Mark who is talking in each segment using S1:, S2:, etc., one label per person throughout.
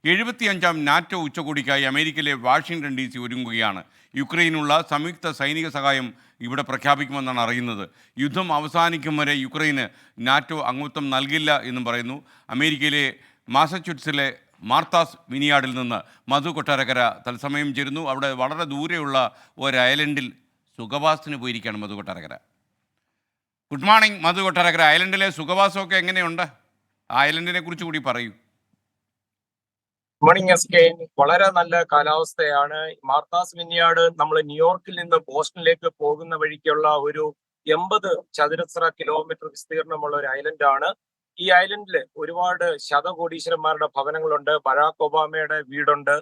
S1: 75-ാം NATO ഉച്ചകോടിക്കായി അമേരിക്കയിലെ Washington DC ഒരുങ്ങുകയാണ്. യുക്രൈനുള്ള സംയുക്ത സൈനിക സഹായം ഇവിടെ പ്രഖ്യാപിക്കുമെന്നാണ് അറിയുന്നത്. യുദ്ധം അവസാനിക്കും വരെ യുക്രൈന് നാറ്റോ അംഗത്വം നൽകില്ല എന്നും പറയുന്നു. അമേരിക്കയിലെ മാസച്യൂട്ട്സിലെ മാർത്താസ് വിനിയാഡിൽ നിന്ന് മധു കൊട്ടാരക്കര തത്സമയം ചേരുന്നു. അവിടെ വളരെ ദൂരെയുള്ള ഒരു ഐലൻഡിൽ സുഖവാസത്തിന് പോയിരിക്കുകയാണ് മധു കൊട്ടാരക്കര. ഗുഡ് മോർണിംഗ് മധു കൊട്ടാരക്കര. ഐലൻഡിലെ സുഖവാസമൊക്കെ എങ്ങനെയുണ്ട്? ആ ഐലൻഡിനെ കുറിച്ച് കൂടി പറയൂ.
S2: Morning SK. വളരെ നല്ല കാലാവസ്ഥയാണ്. മാർത്താസ് വിനിയാഡ് നമ്മൾ ന്യൂയോർക്കിൽ നിന്ന് ബോസ്റ്റണിലേക്ക് പോകുന്ന വഴിക്കുള്ള ഒരു 80 ചതുരശ്ര കിലോമീറ്റർ വിസ്തീർണമുള്ള ഒരു ഐലൻഡ് ആണ്. ഈ ഐലൻഡിൽ ഒരുപാട് ശതകോടീശ്വരന്മാരുടെ ഭവനങ്ങളുണ്ട്. ബരാക് ഒബാമയുടെ വീടുണ്ട്.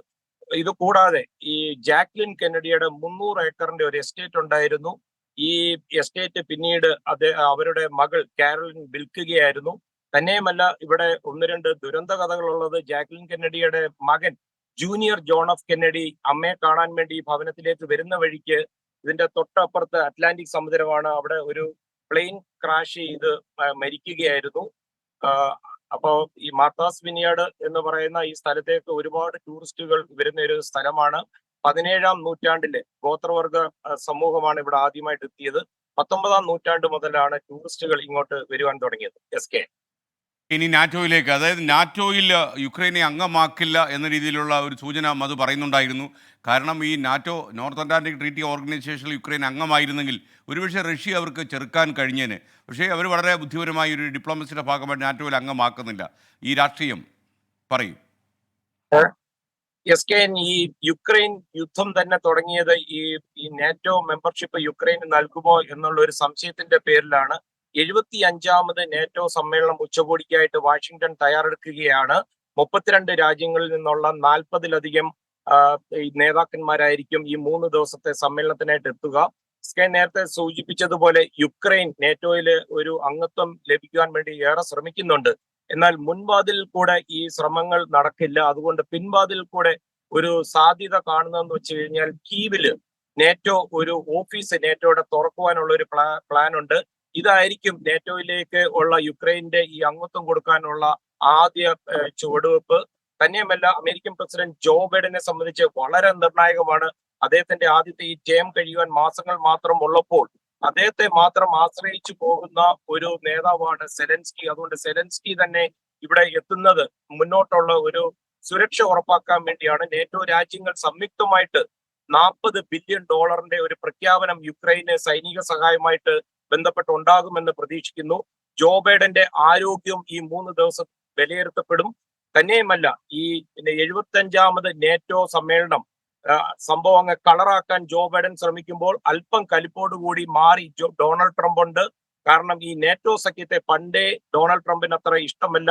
S2: ഇത് കൂടാതെ ഈ ജാക്ലിൻ കെന്നഡിയുടെ 300 ഏക്കറിന്റെ ഒരു എസ്റ്റേറ്റ് ഉണ്ടായിരുന്നു. ഈ എസ്റ്റേറ്റ് പിന്നീട് അവരുടെ മകൾ കാരോലിൻ വിൽക്കുകയായിരുന്നു. തന്നെയുമല്ല, ഇവിടെ ഒന്ന് രണ്ട് ദുരന്ത കഥകളുള്ളത്. ജാക്ലിൻ കെന്നഡിയുടെ മകൻ ജൂനിയർ ജോൺ എഫ് കെന്നഡി അമ്മയെ കാണാൻ വേണ്ടി ഈ ഭവനത്തിലേക്ക് വരുന്ന വഴിക്ക് ഇതിന്റെ തൊട്ടപ്പുറത്ത് അറ്റ്ലാന്റിക് സമുദ്രമാണ്, അവിടെ ഒരു പ്ലെയിൻ ക്രാഷ് ചെയ്ത് മരിക്കുകയായിരുന്നു. അപ്പോ ഈ മാർത്താസ് വിനിയാഡ് എന്ന് പറയുന്ന ഈ സ്ഥലത്തേക്ക് ഒരുപാട് ടൂറിസ്റ്റുകൾ വരുന്ന ഒരു സ്ഥലമാണ്. 17-ാം നൂറ്റാണ്ടിലെ ഗോത്രവർഗ സമൂഹമാണ് ഇവിടെ ആദ്യമായിട്ട് എത്തിയത്. 19-ാം നൂറ്റാണ്ട് മുതലാണ് ടൂറിസ്റ്റുകൾ ഇങ്ങോട്ട് വരുവാൻ തുടങ്ങിയത്. SK.
S1: ഇനി നാറ്റോയിലേക്ക്, അതായത് നാറ്റോയിൽ യുക്രൈനെ അംഗമാക്കില്ല എന്ന രീതിയിലുള്ള ഒരു സൂചന മധു പറയുന്നുണ്ടായിരുന്നു. കാരണം ഈ നാറ്റോ നോർത്ത് അറ്റ്ലാന്റിക് ട്രീറ്റി ഓർഗനൈസേഷനിൽ യുക്രൈൻ അംഗമായിരുന്നെങ്കിൽ ഒരുപക്ഷെ റഷ്യ അവർക്ക് ചെറുക്കാൻ കഴിഞ്ഞേന്. പക്ഷേ അവർ വളരെ ബുദ്ധിപരമായ ഒരു ഡിപ്ലോമസിയുടെ ഭാഗമായിട്ട് നാറ്റോയിൽ അംഗമാക്കുന്നില്ല. ഈ രാഷ്ട്രീയം പറയൂ.
S2: SK, ഈ യുക്രൈൻ യുദ്ധം തന്നെ തുടങ്ങിയത് ഈ നാറ്റോ മെമ്പർഷിപ്പ് യുക്രൈന് നൽകുമോ എന്നുള്ള ഒരു സംശയത്തിന്റെ പേരിലാണ്. 75-ാമത് നാറ്റോ സമ്മേളനം ഉച്ചകോടിക്കായിട്ട് വാഷിംഗ്ടൺ തയ്യാറെടുക്കുകയാണ്. 32 രാജ്യങ്ങളിൽ നിന്നുള്ള 40-ലധികം നേതാക്കന്മാരായിരിക്കും ഈ 3 ദിവസത്തെ സമ്മേളനത്തിനായിട്ട് എത്തുക. സ്കൈ നേരത്തെ സൂചിപ്പിച്ചതുപോലെ യുക്രൈൻ നാറ്റോയില് ഒരു അംഗത്വം ലഭിക്കുവാൻ വേണ്ടി ഏറെ ശ്രമിക്കുന്നുണ്ട്. എന്നാൽ മുൻവാതിൽ കൂടെ ഈ ശ്രമങ്ങൾ നടക്കില്ല. അതുകൊണ്ട് പിൻവാതിൽ കൂടെ ഒരു സാധ്യത കാണുന്നതെന്ന് വെച്ച് കഴിഞ്ഞാൽ കീവില് നാറ്റോ ഒരു ഓഫീസ് നാറ്റോയുടെ തുറക്കുവാനുള്ള ഒരു പ്ലാൻ ഉണ്ട്. ഇതായിരിക്കും നാറ്റോയിലേക്ക് ഉള്ള യുക്രൈന്റെ ഈ അംഗത്വം കൊടുക്കാനുള്ള ആദ്യ ചുവടുവെപ്പ്. തന്നെയുമല്ല, അമേരിക്കൻ പ്രസിഡന്റ് ജോ ബൈഡനെ സംബന്ധിച്ച് വളരെ നിർണായകമാണ്. അദ്ദേഹത്തിന്റെ ആദ്യത്തെ ഈ ടേം കഴിയുവാൻ മാസങ്ങൾ മാത്രം ഉള്ളപ്പോൾ അദ്ദേഹത്തെ മാത്രം ആശ്രയിച്ചു പോകുന്ന ഒരു നേതാവാണ് സെലൻസ്കി. അതുകൊണ്ട് സെലൻസ്കി തന്നെ ഇവിടെ എത്തുന്നത് മുന്നോട്ടുള്ള ഒരു സുരക്ഷ ഉറപ്പാക്കാൻ വേണ്ടിയാണ്. നാറ്റോ രാജ്യങ്ങൾ സംയുക്തമായിട്ട് $40 ബില്യൺ ഒരു പ്രഖ്യാപനം യുക്രൈന് സൈനിക സഹായമായിട്ട് ബന്ധപ്പെട്ടുണ്ടാകുമെന്ന് പ്രതീക്ഷിക്കുന്നു. ജോ ബൈഡന്റെ ആരോഗ്യം ഈ 3 ദിവസം വിലയിരുത്തപ്പെടും. തന്നെയുമല്ല, ഈ 75-ാമത് നാറ്റോ സമ്മേളനം സംഭവങ്ങൾ കളറാക്കാൻ ജോ ബൈഡൻ ശ്രമിക്കുമ്പോൾ അല്പം കലിപ്പോടുകൂടി മാറി ഡൊണാൾഡ് ട്രംപ് ഉണ്ട്. കാരണം ഈ നാറ്റോ സഖ്യത്തെ പണ്ടേ ഡൊണാൾഡ് ട്രംപിന് അത്ര ഇഷ്ടമല്ല.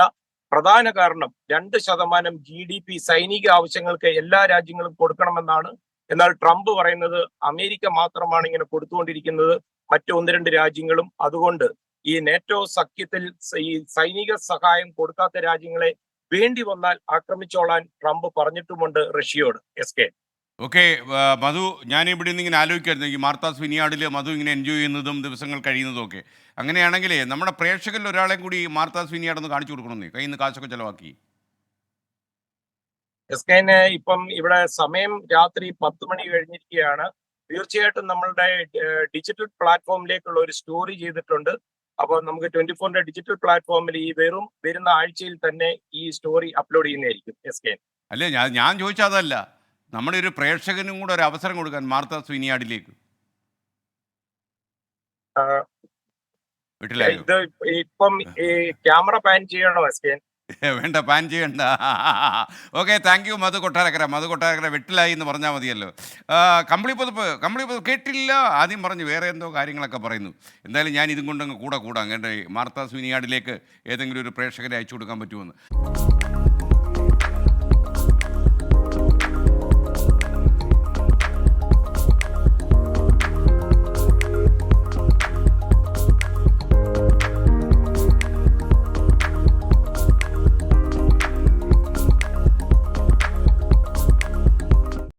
S2: പ്രധാന കാരണം 2% GDP സൈനിക ആവശ്യങ്ങൾക്ക് എല്ലാ രാജ്യങ്ങളും കൊടുക്കണമെന്നാണ്. എന്നാൽ ട്രംപ് പറയുന്നത് അമേരിക്ക മാത്രമാണ് ഇങ്ങനെ കൊടുത്തുകൊണ്ടിരിക്കുന്നത്, മറ്റു 1-2 രാജ്യങ്ങളും. അതുകൊണ്ട് ഈ നാറ്റോ സഖ്യത്തിൽ ഈ സൈനിക സഹായം കൊടുക്കാത്ത രാജ്യങ്ങളെ വേണ്ടി വന്നാൽ ആക്രമിച്ചോളാൻ ട്രംപ് പറഞ്ഞിട്ടുമുണ്ട് റഷ്യയോട്. SK.
S1: ഓക്കെ മധു, ഞാനിവിടെ നിന്ന് ഇങ്ങനെ ആലോചിക്കായിരുന്നു, ഈ മാർത്താസ് വിനിയാഡിൽ മധു ഇങ്ങനെ എൻജോയ് ചെയ്യുന്നതും ദിവസങ്ങൾ കഴിയുന്നതും ഒക്കെ. അങ്ങനെയാണെങ്കിലേ നമ്മുടെ പ്രേക്ഷകരിൽ ഒരാളെ കൂടി മാർത്താസ് വിനിയാഡൊന്ന് കാണിച്ചു കൊടുക്കണമെന്നേ, കയ്യിൽ നിന്ന് കാശൊക്കെ ചിലവാക്കി.
S2: SK, ഇപ്പം ഇവിടെ സമയം രാത്രി 10 മണി കഴിഞ്ഞിരിക്കുകയാണ്. തീർച്ചയായിട്ടും നമ്മളുടെ ഡിജിറ്റൽ പ്ലാറ്റ്ഫോമിലേക്കുള്ള ഒരു സ്റ്റോറി ചെയ്തിട്ടുണ്ട്. അപ്പോൾ നമുക്ക് 24-ന്റെ ഡിജിറ്റൽ പ്ലാറ്റ്ഫോമിൽ ഈ വരുന്ന ആഴ്ചയിൽ തന്നെ ഈ സ്റ്റോറി അപ്ലോഡ് ചെയ്യുന്നതായിരിക്കും. SK.
S1: അല്ലേ, ഞാൻ ചോദിച്ചാൽ അതല്ല, നമ്മുടെ ഒരു പ്രേക്ഷകനും കൂടെ ഒരു അവസരം കൊടുക്കാൻ മാർത്താസ് വിനിയാഡിലേക്ക്. വീട്ടിലായോ?
S2: ഇത് ഇപ്പം ഈ ക്യാമറ പാൻ ചെയ്യണോ SK?
S1: വേണ്ട, പാൻ ചെയ്യണ്ട. ഓക്കെ, താങ്ക് യു മധു കൊട്ടാരക്കര. മധു കൊട്ടാരക്കര വെട്ടിലായി എന്ന് പറഞ്ഞാൽ മതിയല്ലോ. കമ്പിളി പുതപ്പ് കേട്ടില്ല, ആദ്യം പറഞ്ഞു വേറെ എന്തോ കാര്യങ്ങളൊക്കെ പറയുന്നു. എന്തായാലും ഞാൻ ഇതും കൊണ്ടങ്ങ് കൂടാം. കേട്ടോ, മാർത്താസ് വിനിയാഡിലേക്ക് ഏതെങ്കിലും ഒരു പ്രേക്ഷകരെ അയച്ചു കൊടുക്കാൻ പറ്റുമെന്ന്.